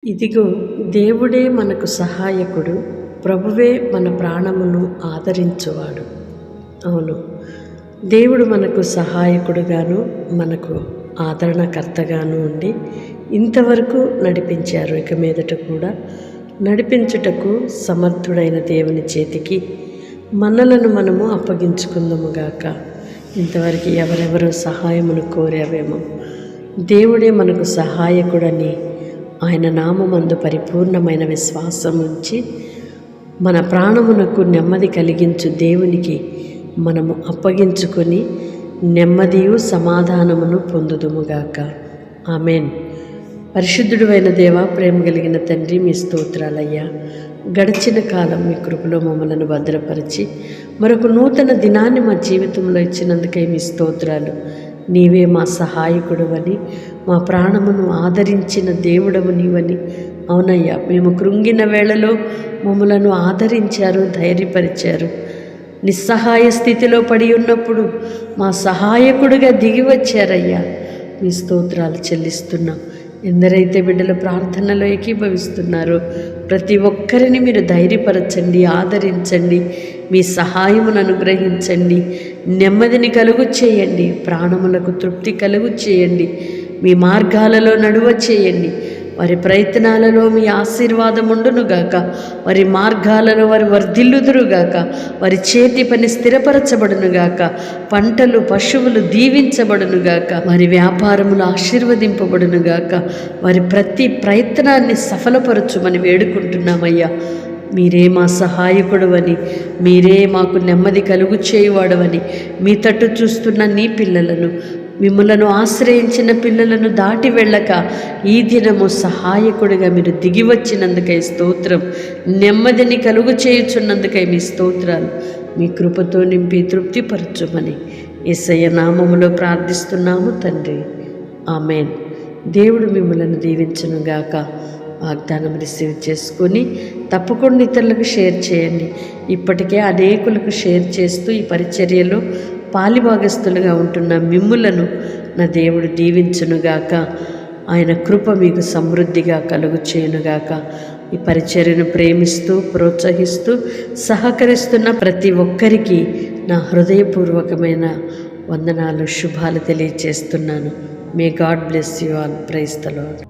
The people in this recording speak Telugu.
ఇదిగో దేవుడే మనకు సహాయకుడు, ప్రభువే మన ప్రాణమును ఆదరించువాడు. అవును, దేవుడు మనకు సహాయకుడుగాను మనకు ఆదరణకర్తగాను ఉండి ఇంతవరకు నడిపించారు. ఇక మీదట కూడా నడిపించుటకు సమర్థుడైన దేవుని చేతికి మనలను మనము అప్పగించుకుందాముగాక. ఇంతవరకు ఎవరెవరో సహాయమును కోరావేమో, దేవుడే మనకు సహాయకుడని ఆయన నామమందు పరిపూర్ణమైన విశ్వాసం ఉంచి మన ప్రాణమునకు నెమ్మది కలిగించు దేవునికి మనము అప్పగించుకొని నెమ్మదియు సమాధానమును పొందుదుముగాక. ఆమెన్. పరిశుద్ధుడు అయిన దేవ, ప్రేమ కలిగిన తండ్రి, మీ స్తోత్రాలయ్యా. గడిచిన కాలం మీ కృపలో మమ్మలను భద్రపరిచి మరొక నూతన దినాన్ని మా జీవితంలో ఇచ్చినందుకై మీ స్తోత్రాలు. నీవే మా సహాయకుడవని, మా ప్రాణమును ఆదరించిన దేవుడవు నీవని. అవునయ్యా, మేము కృంగిన వేళలో మమ్మలను ఆదరించారు, ధైర్యపరిచారు. నిస్సహాయ స్థితిలో పడి ఉన్నప్పుడు మా సహాయకుడిగా దిగి వచ్చారయ్యా. మీ స్తోత్రాలు చెల్లిస్తున్నాం. ఎందరైతే బిడ్డల ప్రార్థనలో ఏకీభవిస్తున్నారో ప్రతి ఒక్కరిని మీరు ధైర్యపరచండి, ఆదరించండి, మీ సహాయమును అనుగ్రహించండి, నెమ్మదిని కలుగు చేయండి, ప్రాణములకు తృప్తి కలుగు చేయండి, మీ మార్గాలలో నడువ చేయండి. వారి ప్రయత్నాలలో మీ ఆశీర్వాదం ఉండునుగాక, వారి మార్గాలలో వారి వర్ధిల్లుదురుగాక, వారి చేతి పని స్థిరపరచబడునుగాక, పంటలు పశువులు దీవించబడునుగాక, వారి వ్యాపారములు ఆశీర్వదింపబడునుగాక, వారి ప్రతి ప్రయత్నాన్ని సఫలపరచుమని వేడుకుంటున్నామయ్యా. మీరే మా సహాయకుడవని, మీరే మాకు నెమ్మది కలుగు చేయువాడవని, మీ తట్టు చూస్తున్న నీ పిల్లలను, మిమ్మలను ఆశ్రయించిన పిల్లలను దాటి వెళ్ళక ఈ దినము సహాయకుడిగా మీరు దిగి వచ్చినందుకై స్తోత్రం. నెమ్మదిని కలుగు చేయుచున్నందుకై మీ స్తోత్రాలు. మీ కృపతో నింపి తృప్తిపరచుమని యేసయ్య నామములో ప్రార్థిస్తున్నాము తండ్రి. ఆమెన్. దేవుడు మిమ్మలను దీవించునుగాక. వాగ్దానం రిసీవ్ చేసుకొని తప్పకుండా ఇతరులకు షేర్ చేయండి. ఇప్పటికే అనేకులకు షేర్ చేస్తూ ఈ పరిచర్యలో పాలిభాగస్తులుగా ఉంటున్న మిమ్ములను నా దేవుడు దీవించునుగాక. ఆయన కృప మీకు సమృద్ధిగా కలుగు చేయునుగాక. ఈ పరిచర్యను ప్రేమిస్తూ ప్రోత్సహిస్తూ సహకరిస్తున్న ప్రతి ఒక్కరికి నా హృదయపూర్వకమైన వందనాలు, శుభాలు తెలియజేస్తున్నాను. May God bless you all. Praise the lord.